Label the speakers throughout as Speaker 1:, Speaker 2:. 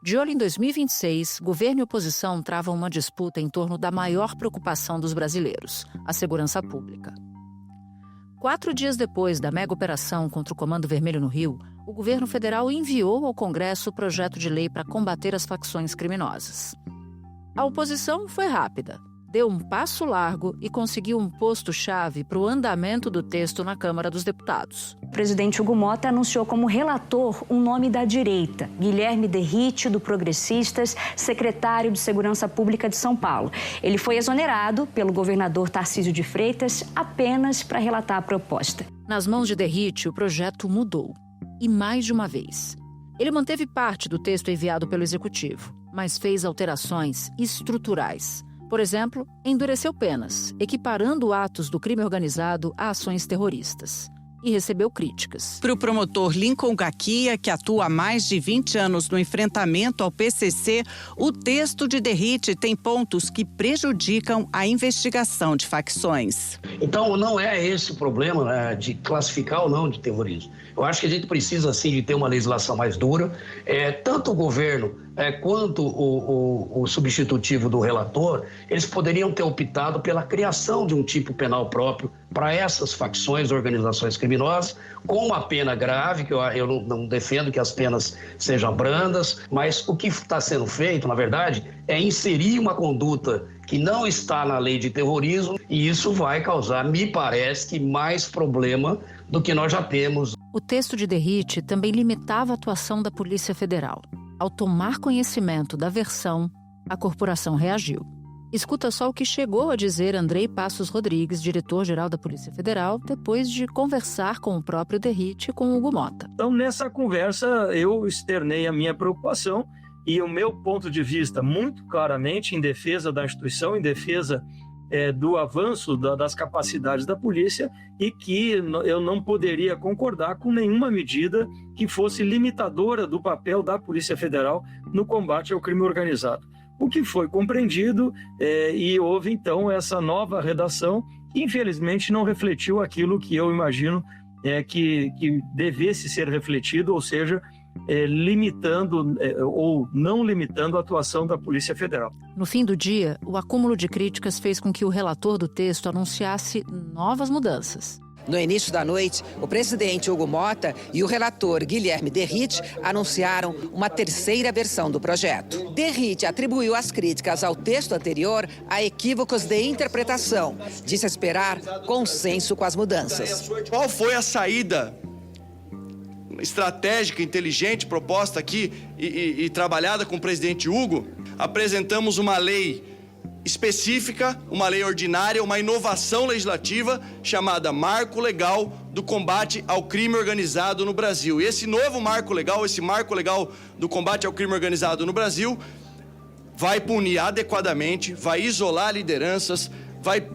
Speaker 1: De olho em 2026, governo e oposição travam uma disputa em torno da maior preocupação dos brasileiros, a segurança pública. 4 dias depois da mega operação contra o Comando Vermelho no Rio, o governo federal enviou ao Congresso o projeto de lei para combater as facções criminosas. A oposição foi rápida, deu um passo largo e conseguiu um posto-chave para o andamento do texto na Câmara dos Deputados.
Speaker 2: O presidente Hugo Motta anunciou como relator um nome da direita, Guilherme Derrite, do Progressistas, secretário de Segurança Pública de São Paulo. Ele foi exonerado pelo governador Tarcísio de Freitas apenas para relatar a proposta.
Speaker 1: Nas mãos de Derrite, o projeto mudou. E mais de uma vez. Ele manteve parte do texto enviado pelo Executivo, mas fez alterações estruturais. Por exemplo, endureceu penas, equiparando atos do crime organizado a ações terroristas. E recebeu críticas.
Speaker 3: Para o promotor Lincoln Gaquia, que atua há mais de 20 anos no enfrentamento ao PCC, o texto de Derrite tem pontos que prejudicam a investigação de facções.
Speaker 4: Então, não é esse o problema, né, de classificar ou não de terrorismo. Eu acho que a gente precisa, sim, de ter uma legislação mais dura. Tanto o governo quanto o substitutivo do relator, eles poderiam ter optado pela criação de um tipo penal próprio para essas facções, organizações criminosas, com uma pena grave, que eu não defendo que as penas sejam brandas, mas o que está sendo feito, na verdade, é inserir uma conduta que não está na lei de terrorismo, e isso vai causar, me parece, que mais problema do que nós já temos.
Speaker 1: O texto de Derrite também limitava a atuação da Polícia Federal. Ao tomar conhecimento da versão, a corporação reagiu. Escuta só o que chegou a dizer Andrei Passos Rodrigues, diretor-geral da Polícia Federal, depois de conversar com o próprio Derrite e com o Hugo Motta.
Speaker 5: Então, nessa conversa, eu externei a minha preocupação e o meu ponto de vista muito claramente em defesa da instituição, em defesa do avanço das capacidades da polícia, e que eu não poderia concordar com nenhuma medida que fosse limitadora do papel da Polícia Federal no combate ao crime organizado. O que foi compreendido e houve então essa nova redação que infelizmente não refletiu aquilo que eu imagino que devesse ser refletido, ou seja, limitando ou não limitando a atuação da Polícia Federal.
Speaker 1: No fim do dia, o acúmulo de críticas fez com que o relator do texto anunciasse novas mudanças.
Speaker 6: No início da noite, o presidente Hugo Motta e o relator Guilherme Derrite anunciaram uma terceira versão do projeto. Derrite atribuiu as críticas ao texto anterior a equívocos de interpretação. Disse esperar consenso com as mudanças.
Speaker 7: Qual foi a saída estratégica, inteligente, proposta aqui e trabalhada com o presidente Hugo? Apresentamos uma lei específica, uma lei ordinária, uma inovação legislativa chamada Marco Legal do Combate ao Crime Organizado no Brasil. E esse novo marco legal, do combate ao crime organizado no Brasil, vai punir adequadamente, vai isolar lideranças, vai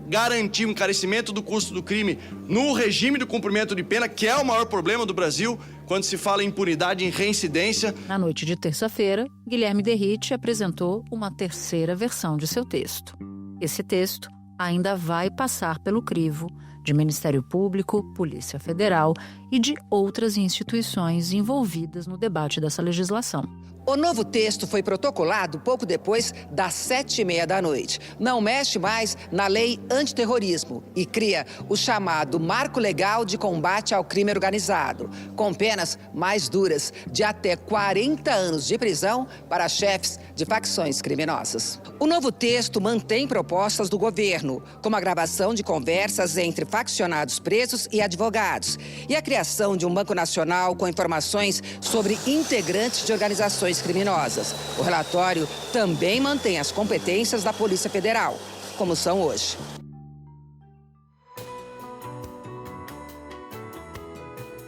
Speaker 7: garantir um encarecimento do custo do crime no regime do cumprimento de pena, que é o maior problema do Brasil quando se fala em impunidade, em reincidência.
Speaker 1: Na noite de terça-feira, Guilherme Derrite apresentou uma terceira versão de seu texto. Esse texto ainda vai passar pelo crivo de Ministério Público, Polícia Federal e de outras instituições envolvidas no debate dessa legislação.
Speaker 6: O novo texto foi protocolado pouco depois das 7h30 da noite. Não mexe mais na lei antiterrorismo e cria o chamado Marco Legal de Combate ao Crime Organizado, com penas mais duras, de até 40 anos de prisão para chefes de facções criminosas. O novo texto mantém propostas do governo, como a gravação de conversas entre faccionados presos e advogados, e a criação de um Banco Nacional com informações sobre integrantes de organizações criminosas. O relatório também mantém as competências da Polícia Federal, como são hoje.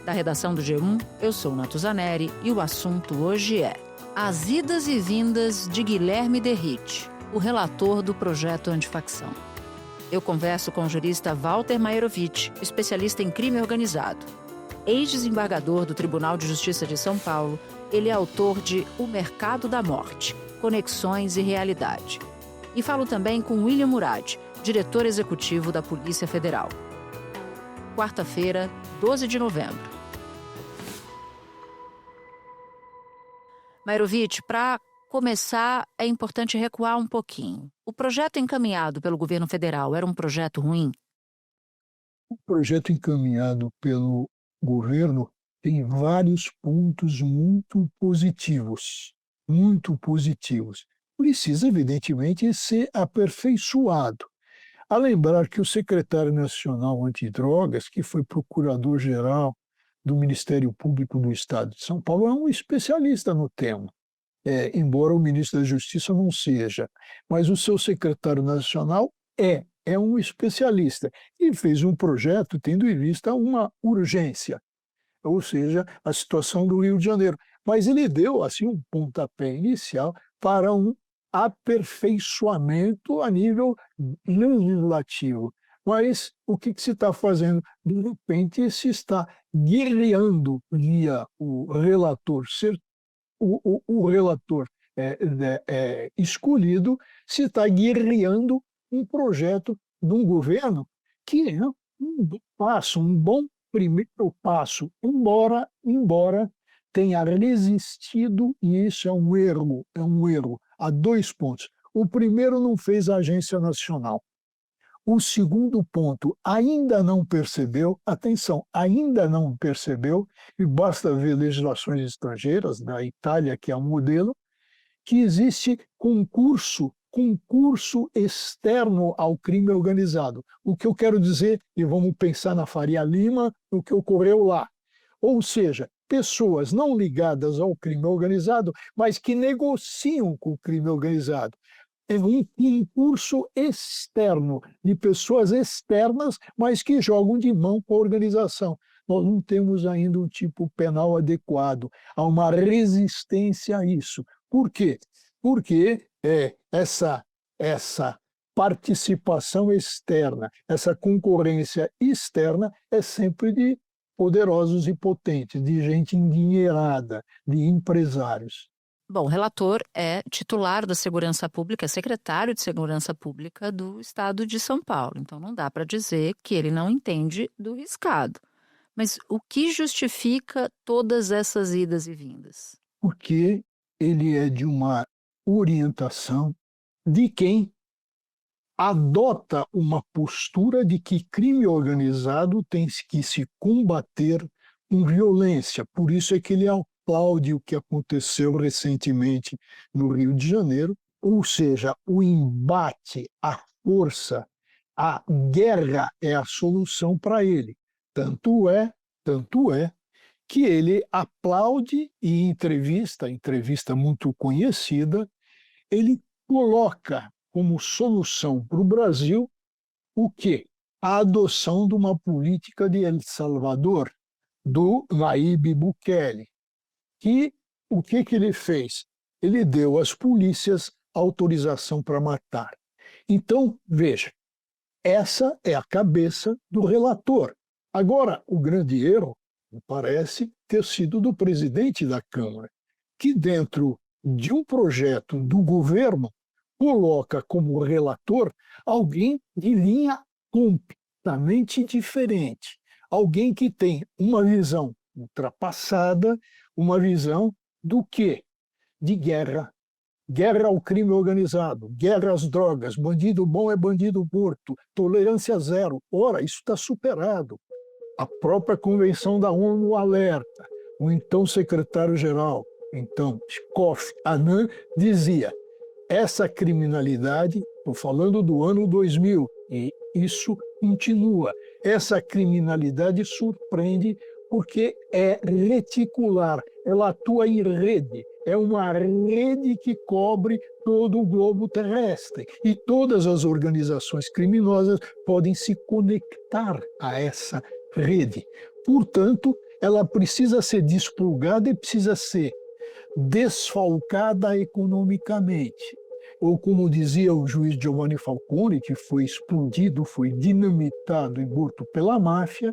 Speaker 1: Da redação do G1, eu sou Natuzaneri e o assunto hoje é as idas e vindas de Guilherme Derrite, o relator do projeto antifacção. Eu converso com o jurista Walter Maierovitch, especialista em crime organizado. Ex-desembargador do Tribunal de Justiça de São Paulo, ele é autor de O Mercado da Morte, Conexões e Realidade. E falo também com William Murad, diretor executivo da Polícia Federal. Quarta-feira, 12 de novembro. Mairovich, para começar, é importante recuar um pouquinho. O projeto encaminhado pelo governo federal era um projeto ruim?
Speaker 8: O projeto encaminhado pelo governo tem vários pontos muito positivos, muito positivos. Precisa, evidentemente, ser aperfeiçoado. A lembrar que o secretário nacional antidrogas, que foi procurador-geral do Ministério Público do Estado de São Paulo, é um especialista no tema, embora o ministro da Justiça não seja. Mas o seu secretário nacional é um especialista e fez um projeto tendo em vista uma urgência, ou seja, a situação do Rio de Janeiro. Mas ele deu assim um pontapé inicial para um aperfeiçoamento a nível legislativo. Mas o que se está fazendo? De repente se está guerreando via o relator, o relator escolhido, se está guerreando um projeto de um governo que é um bom primeiro passo, embora tenha resistido, e isso é um erro, a 2 pontos. O primeiro, não fez a agência nacional. O segundo ponto, ainda não percebeu, atenção, ainda não percebeu, e basta ver legislações estrangeiras, da Itália, que é um modelo, que existe concurso externo ao crime organizado. O que eu quero dizer, e vamos pensar na Faria Lima, no que ocorreu lá. Ou seja, pessoas não ligadas ao crime organizado, mas que negociam com o crime organizado. É um concurso externo, de pessoas externas, mas que jogam de mão com a organização. Nós não temos ainda um tipo penal adequado. Há uma resistência a isso. Por quê? Porque essa participação externa, essa concorrência externa é sempre de poderosos e potentes, de gente endinheirada, de empresários.
Speaker 1: Bom, o relator é titular da Segurança Pública, é secretário de Segurança Pública do Estado de São Paulo. Então não dá para dizer que ele não entende do riscado. Mas o que justifica todas essas idas e vindas?
Speaker 8: Porque ele é de uma orientação de quem adota uma postura de que crime organizado tem que se combater com violência. Por isso é que ele aplaude o que aconteceu recentemente no Rio de Janeiro, ou seja, o embate, a força, a guerra é a solução para ele. Tanto é que ele aplaude e em entrevista muito conhecida, ele coloca como solução para o Brasil o quê? A adoção de uma política de El Salvador, do Nayib Bukele. O que ele fez? Ele deu às polícias autorização para matar. Então, veja, essa é a cabeça do relator. Agora, o grande erro, me parece, ter sido do presidente da Câmara, que dentro de um projeto do governo coloca como relator alguém de linha completamente diferente. Alguém que tem uma visão ultrapassada, uma visão do quê? De guerra. Guerra ao crime organizado, guerra às drogas, bandido bom é bandido morto, tolerância zero. Ora, isso está superado. A própria Convenção da ONU alerta. O então secretário-geral, Kofi Annan, dizia: essa criminalidade, estou falando do ano 2000, e isso continua. Essa criminalidade surpreende porque é reticular, ela atua em rede. É uma rede que cobre todo o globo terrestre. E todas as organizações criminosas podem se conectar a essa rede. Portanto, ela precisa ser desplugada e precisa ser desfalcada economicamente. Ou como dizia o juiz Giovanni Falcone, que foi explodido, foi dinamitado e morto pela máfia,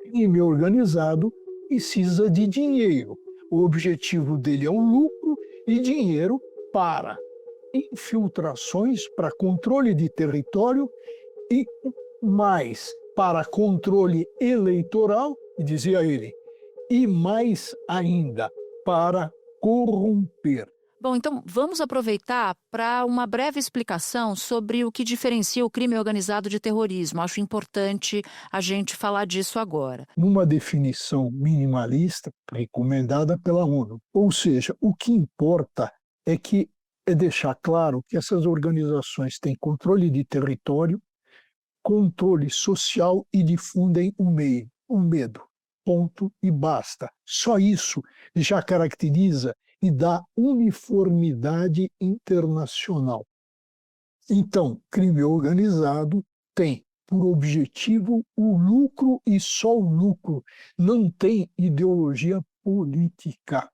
Speaker 8: crime organizado precisa de dinheiro. O objetivo dele é o lucro e dinheiro para infiltrações, para controle de território e mais para controle eleitoral, dizia ele, e mais ainda para corromper.
Speaker 1: Bom, então vamos aproveitar para uma breve explicação sobre o que diferencia o crime organizado de terrorismo. Acho importante a gente falar disso agora.
Speaker 8: Numa definição minimalista recomendada pela ONU. Ou seja, o que importa é deixar claro que essas organizações têm controle de território, controle social e difundem o medo. Ponto e basta. Só isso já caracteriza e dá uniformidade internacional. Então, crime organizado tem por objetivo o lucro e só o lucro, não tem ideologia política.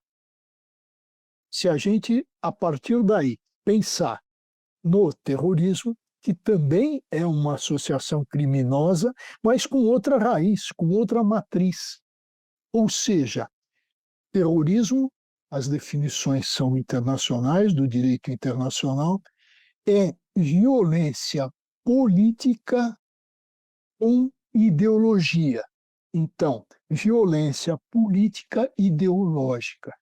Speaker 8: Se a gente, a partir daí, pensar no terrorismo, que também é uma associação criminosa, mas com outra raiz, com outra matriz. Ou seja, terrorismo, as definições são internacionais, do direito internacional, é violência política com ideologia. Então, violência política ideológica.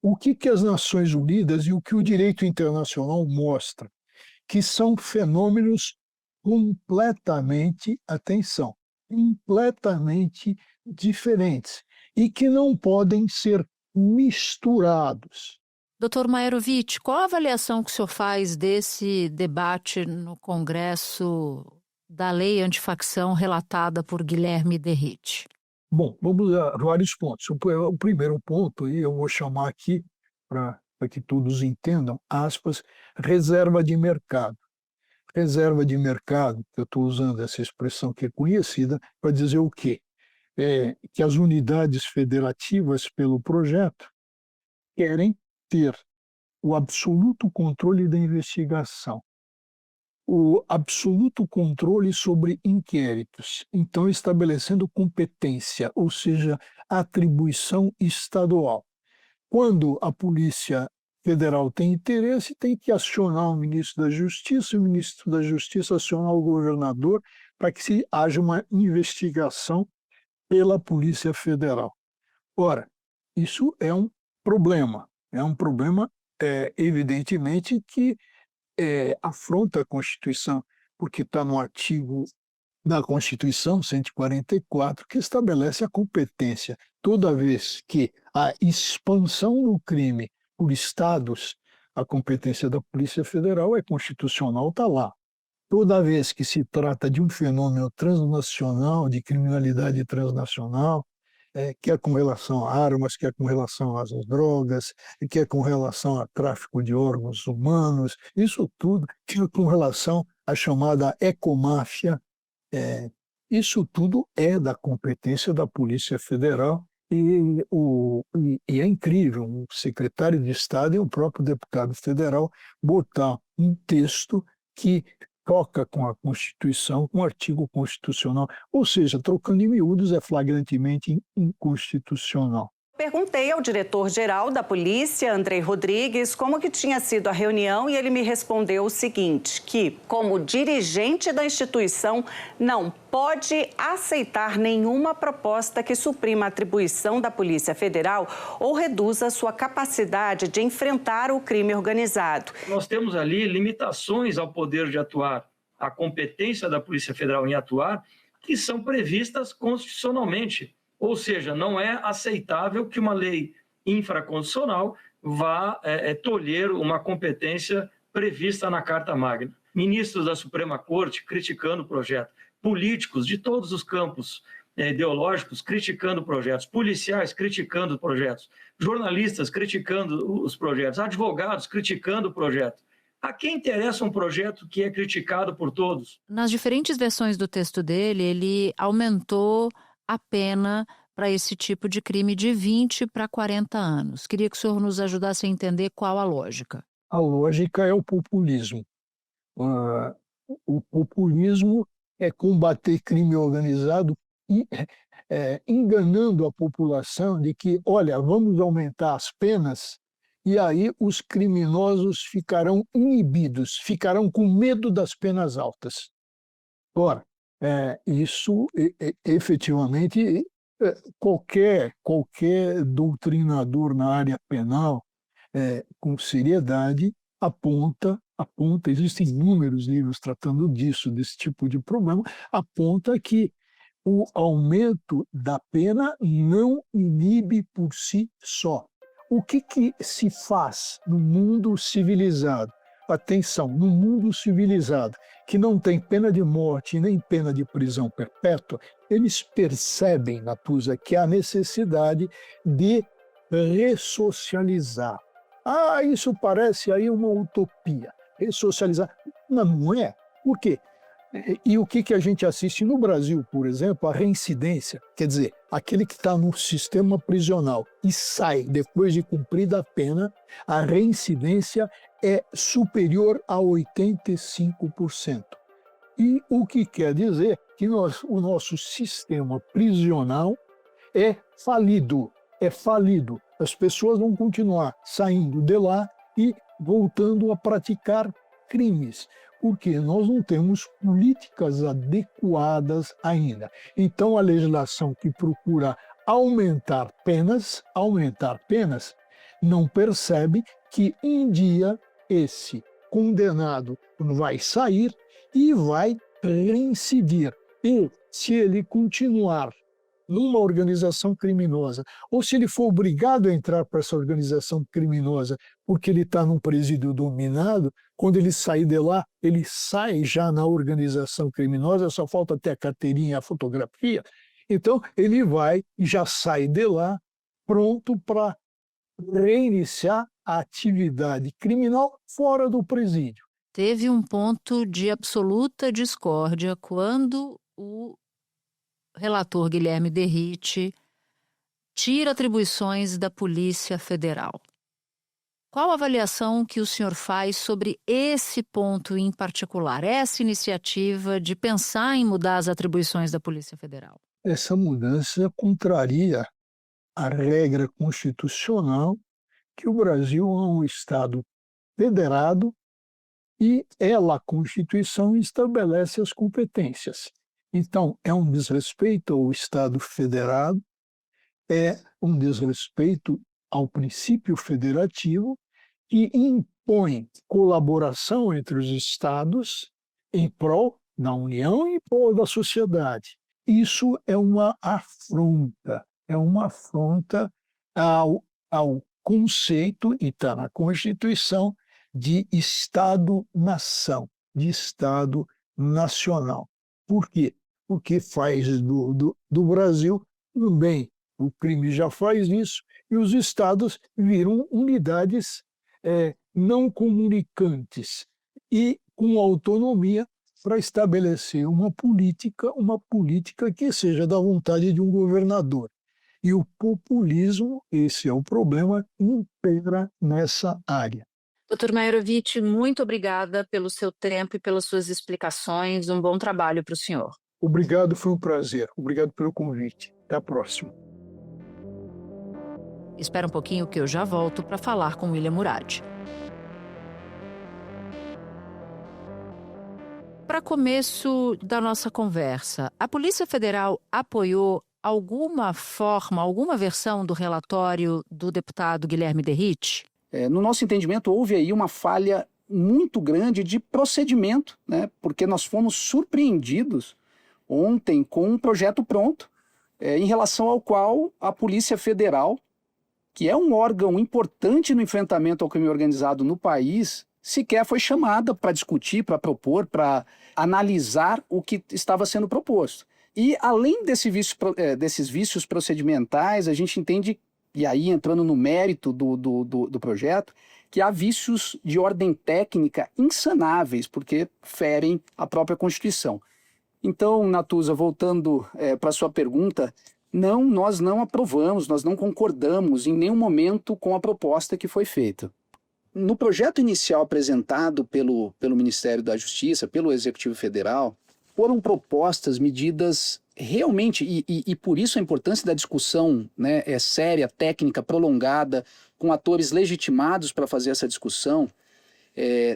Speaker 8: O que as Nações Unidas e o que o direito internacional mostra? Que são fenômenos completamente, atenção, completamente diferentes e que não podem ser misturados.
Speaker 1: Dr. Maerovic, qual a avaliação que o senhor faz desse debate no Congresso da lei antifacção relatada por Guilherme Derrite?
Speaker 8: Bom, vamos a vários pontos. O primeiro ponto, e eu vou chamar aqui para que todos entendam, aspas, reserva de mercado. Reserva de mercado, eu estou usando essa expressão que é conhecida, para dizer o quê? Que as unidades federativas pelo projeto querem ter o absoluto controle da investigação, o absoluto controle sobre inquéritos, então estabelecendo competência, ou seja, atribuição estadual. Quando a Polícia Federal tem interesse, tem que acionar o ministro da Justiça, o ministro da Justiça acionar o governador para que haja uma investigação pela Polícia Federal. Ora, isso é um problema. É um problema, evidentemente, que afronta a Constituição, porque está no artigo da Constituição 144, que estabelece a competência. Toda vez que a expansão do crime por estados, a competência da Polícia Federal é constitucional, está lá. Toda vez que se trata de um fenômeno transnacional, de criminalidade transnacional, quer com relação a armas, quer com relação às drogas, quer com relação a tráfico de órgãos humanos, isso tudo, quer com relação à chamada ecomáfia, isso tudo é da competência da Polícia Federal e é incrível o secretário de Estado e o próprio deputado federal botar um texto que toca com a Constituição, com o artigo constitucional, ou seja, trocando em miúdos, é flagrantemente inconstitucional.
Speaker 9: Perguntei ao diretor-geral da polícia, Andrei Rodrigues, como que tinha sido a reunião e ele me respondeu o seguinte, que, como dirigente da instituição, não pode aceitar nenhuma proposta que suprima a atribuição da Polícia Federal ou reduza sua capacidade de enfrentar o crime organizado.
Speaker 5: Nós temos ali limitações ao poder de atuar, a competência da Polícia Federal em atuar, que são previstas constitucionalmente. Ou seja, não é aceitável que uma lei infraconstitucional vá tolher uma competência prevista na Carta Magna. Ministros da Suprema Corte criticando o projeto, políticos de todos os campos ideológicos criticando projetos, policiais criticando projetos, jornalistas criticando os projetos, advogados criticando o projeto. A quem interessa um projeto que é criticado por todos?
Speaker 1: Nas diferentes versões do texto dele, ele aumentou a pena para esse tipo de crime de 20 para 40 anos. Queria que o senhor nos ajudasse a entender qual a lógica.
Speaker 8: A lógica é o populismo. O populismo é combater crime organizado e enganando a população de que, olha, vamos aumentar as penas e aí os criminosos ficarão inibidos, ficarão com medo das penas altas. Ora, isso efetivamente qualquer doutrinador na área penal com seriedade, aponta, existem inúmeros livros tratando disso, desse tipo de problema, aponta que o aumento da pena não inibe por si só. O que se faz no mundo civilizado? Atenção, no mundo civilizado, que não tem pena de morte nem pena de prisão perpétua, eles percebem, Natuza, que há necessidade de ressocializar. Isso parece aí uma utopia, ressocializar. Não é. Por quê? E o que a gente assiste no Brasil, por exemplo, a reincidência, quer dizer, aquele que está no sistema prisional e sai depois de cumprida a pena, a reincidência é superior a 85%. E o que quer dizer que o nosso sistema prisional é falido. As pessoas vão continuar saindo de lá e voltando a praticar crimes, porque nós não temos políticas adequadas ainda. Então, a legislação que procura aumentar penas, não percebe que um dia esse condenado vai sair e vai reincidir. E se ele continuar numa organização criminosa, ou se ele for obrigado a entrar para essa organização criminosa porque ele está num presídio dominado, quando ele sair de lá, ele sai já na organização criminosa, só falta ter a carteirinha e a fotografia. Então, ele vai e já sai de lá pronto para reiniciar a atividade criminal fora do presídio.
Speaker 1: Teve um ponto de absoluta discórdia quando o relator Guilherme Derrite tira atribuições da Polícia Federal. Qual a avaliação que o senhor faz sobre esse ponto em particular, essa iniciativa de pensar em mudar as atribuições da Polícia Federal?
Speaker 8: Essa mudança contraria a regra constitucional que o Brasil é um Estado federado e a Constituição estabelece as competências. Então, é um desrespeito ao Estado federado, é um desrespeito ao princípio federativo que impõe colaboração entre os Estados em prol da União e em prol da sociedade. Isso é uma afronta ao conceito, e está na Constituição, de Estado-nação, de Estado nacional. Por quê? Porque faz do Brasil um bem. O crime já faz isso e os estados viram unidades não comunicantes e com autonomia para estabelecer uma política que seja da vontade de um governador. E o populismo, esse é o problema, impera nessa área.
Speaker 1: Dr. Maierovitch, muito obrigada pelo seu tempo e pelas suas explicações. Um bom trabalho para o senhor.
Speaker 8: Obrigado, foi um prazer. Obrigado pelo convite. Até a próxima.
Speaker 1: Espera um pouquinho que eu já volto para falar com William Murad. Para começo da nossa conversa, a Polícia Federal apoiou alguma versão do relatório do deputado Guilherme Derrite?
Speaker 10: No nosso entendimento, houve aí uma falha muito grande de procedimento, né? Porque nós fomos surpreendidos ontem com um projeto pronto, em relação ao qual a Polícia Federal, que é um órgão importante no enfrentamento ao crime organizado no país, sequer foi chamada para discutir, para propor, para analisar o que estava sendo proposto. E além desses vícios procedimentais, a gente entende, e aí entrando no mérito do projeto, que há vícios de ordem técnica insanáveis, porque ferem a própria Constituição. Então, Natuza, voltando para a sua pergunta, não, nós não aprovamos, nós não concordamos em nenhum momento com a proposta que foi feita. No projeto inicial apresentado pelo Ministério da Justiça, pelo Executivo Federal, foram propostas medidas realmente, e por isso a importância da discussão, né, séria, técnica, prolongada, com atores legitimados para fazer essa discussão.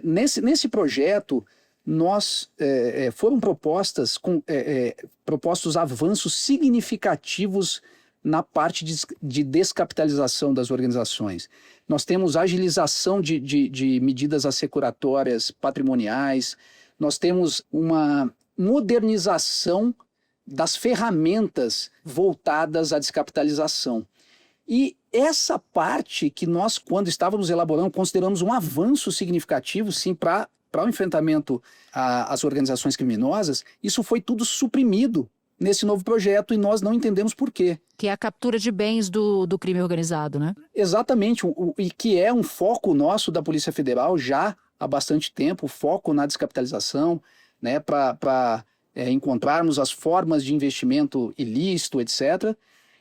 Speaker 10: Nesse projeto, foram propostos avanços significativos na parte de descapitalização das organizações. Nós temos agilização de medidas assecuratórias patrimoniais, nós temos uma modernização das ferramentas voltadas à descapitalização. E essa parte que nós, quando estávamos elaborando, consideramos um avanço significativo, sim, para o enfrentamento às organizações criminosas, isso foi tudo suprimido nesse novo projeto e nós não entendemos por quê.
Speaker 1: Que é a captura de bens do crime organizado, né?
Speaker 10: Exatamente, e que é um foco nosso da Polícia Federal já há bastante tempo, o foco na descapitalização, né, para encontrarmos as formas de investimento ilícito, etc.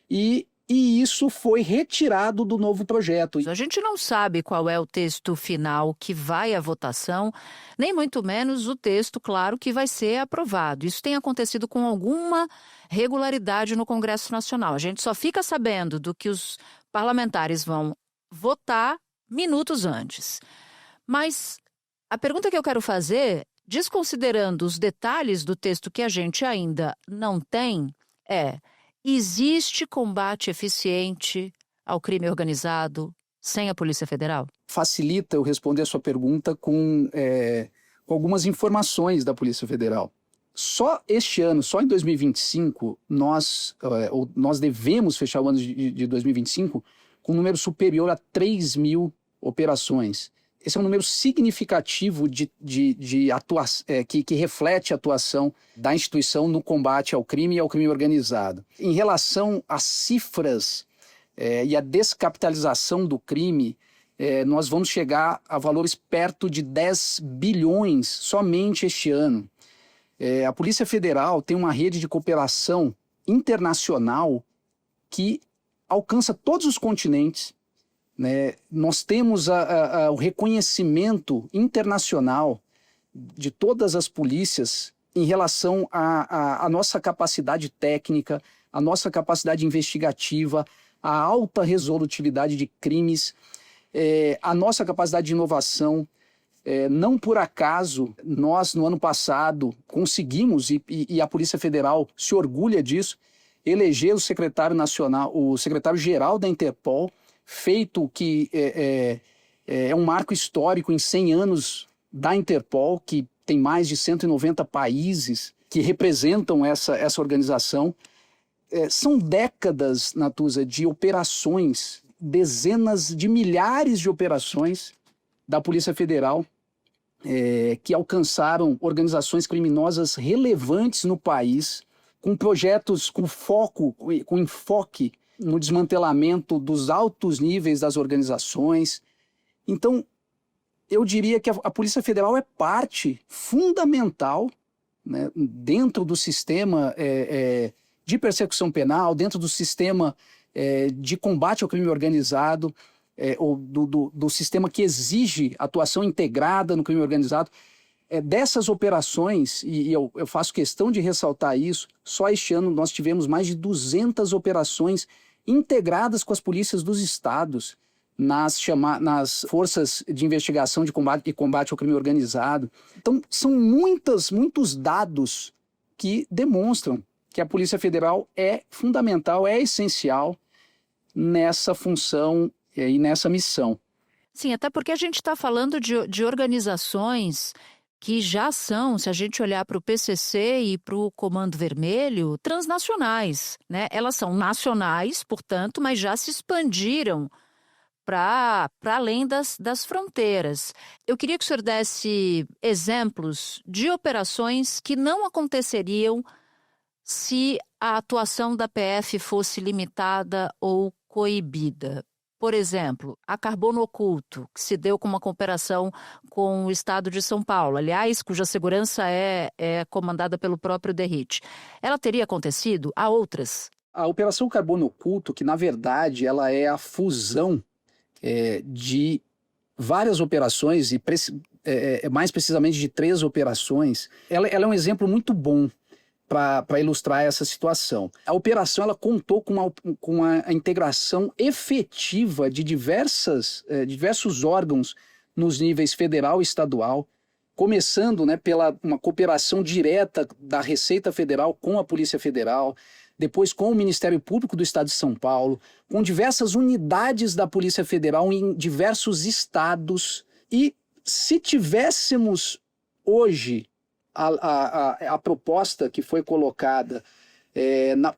Speaker 10: E isso foi retirado do novo projeto.
Speaker 1: A gente não sabe qual é o texto final que vai à votação, nem muito menos o texto, claro, que vai ser aprovado. Isso tem acontecido com alguma regularidade no Congresso Nacional. A gente só fica sabendo do que os parlamentares vão votar minutos antes. Mas a pergunta que eu quero fazer, desconsiderando os detalhes do texto que a gente ainda não tem, é: existe combate eficiente ao crime organizado sem a Polícia Federal?
Speaker 10: Facilita eu responder a sua pergunta com algumas informações da Polícia Federal. Só este ano, só em 2025, nós devemos fechar o ano de 2025 com um número superior a 3 mil operações. Esse é um número significativo que reflete a atuação da instituição no combate ao crime e ao crime organizado. Em relação às cifras e à descapitalização do crime, nós vamos chegar a valores perto de 10 bilhões somente este ano. A Polícia Federal tem uma rede de cooperação internacional que alcança todos os continentes, né? Nós temos o reconhecimento internacional de todas as polícias em relação à nossa capacidade técnica, à nossa capacidade investigativa, à alta resolutividade de crimes, a nossa capacidade de inovação. Não por acaso, nós no ano passado conseguimos, e a Polícia Federal se orgulha disso, eleger o secretário-geral da Interpol, feito que é um marco histórico em 100 anos da Interpol, que tem mais de 190 países que representam essa organização. São décadas, Natuza, de operações, dezenas de milhares de operações da Polícia Federal que alcançaram organizações criminosas relevantes no país, com projetos com enfoque no desmantelamento dos altos níveis das organizações. Então, eu diria que a Polícia Federal é parte fundamental, né, dentro do sistema de persecução penal, dentro do sistema de combate ao crime organizado, ou do sistema que exige atuação integrada no crime organizado. Dessas operações, e eu faço questão de ressaltar isso, só este ano nós tivemos mais de 200 operações integradas com as polícias dos estados, nas forças de investigação de combate ao crime organizado. Então, são muitos dados que demonstram que a Polícia Federal é fundamental, é essencial nessa função e nessa missão.
Speaker 1: Sim, até porque a gente está falando de organizações que já são, se a gente olhar para o PCC e para o Comando Vermelho, transnacionais, né? Elas são nacionais, portanto, mas já se expandiram para além das fronteiras. Eu queria que o senhor desse exemplos de operações que não aconteceriam se a atuação da PF fosse limitada ou coibida. Por exemplo, a Carbono Oculto, que se deu com uma cooperação com o Estado de São Paulo, aliás, cuja segurança é comandada pelo próprio Derrite. Ela teria acontecido? Há outras?
Speaker 10: A Operação Carbono Oculto, que na verdade ela é a fusão de várias operações, e mais precisamente de 3 operações, ela é um exemplo muito bom para ilustrar essa situação. A operação ela contou com a integração efetiva de diversos órgãos nos níveis federal e estadual, começando, né, pela uma cooperação direta da Receita Federal com a Polícia Federal, depois com o Ministério Público do Estado de São Paulo, com diversas unidades da Polícia Federal em diversos estados. E se tivéssemos hoje a proposta que foi colocada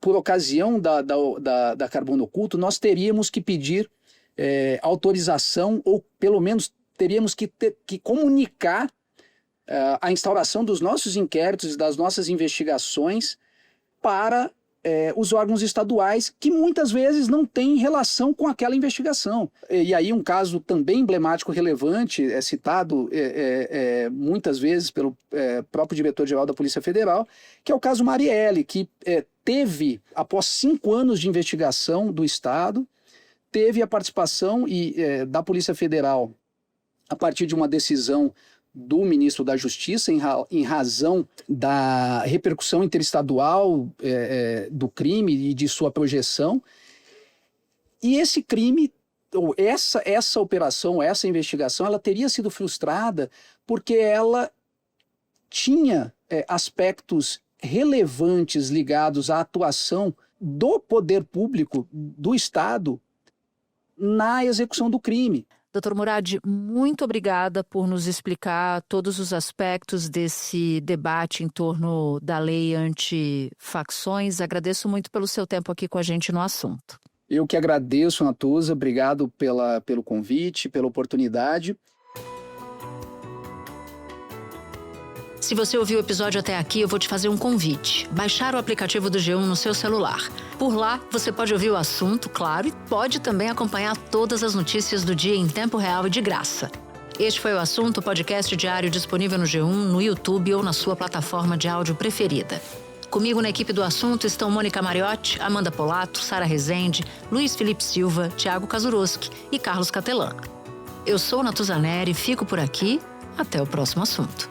Speaker 10: por ocasião da Carbono Oculto, nós teríamos que pedir autorização, ou pelo menos teríamos que comunicar a instauração dos nossos inquéritos, das nossas investigações para os órgãos estaduais, que muitas vezes não têm relação com aquela investigação. E aí um caso também emblemático, relevante, citado muitas vezes pelo próprio diretor-geral da Polícia Federal, que é o caso Marielle, que teve, após 5 anos de investigação do Estado, teve a participação da Polícia Federal a partir de uma decisão do ministro da Justiça em razão da repercussão interestadual do crime e de sua projeção. E esse crime, ou essa operação, essa investigação, ela teria sido frustrada porque ela tinha aspectos relevantes ligados à atuação do poder público do Estado na execução do crime.
Speaker 1: Dr. Murad, muito obrigada por nos explicar todos os aspectos desse debate em torno da lei anti-facções. Agradeço muito pelo seu tempo aqui com a gente no assunto.
Speaker 10: Eu que agradeço, Natuza. Obrigado pelo convite, pela oportunidade.
Speaker 1: Se você ouviu o episódio até aqui, eu vou te fazer um convite. Baixar o aplicativo do G1 no seu celular. Por lá, você pode ouvir o assunto, claro, e pode também acompanhar todas as notícias do dia em tempo real e de graça. Este foi o Assunto, podcast diário disponível no G1, no YouTube ou na sua plataforma de áudio preferida. Comigo na equipe do Assunto estão Mônica Mariotti, Amanda Polato, Sara Rezende, Luiz Felipe Silva, Thiago Kazuroski e Carlos Catelan. Eu sou Natuza Neri, fico por aqui. Até o próximo assunto.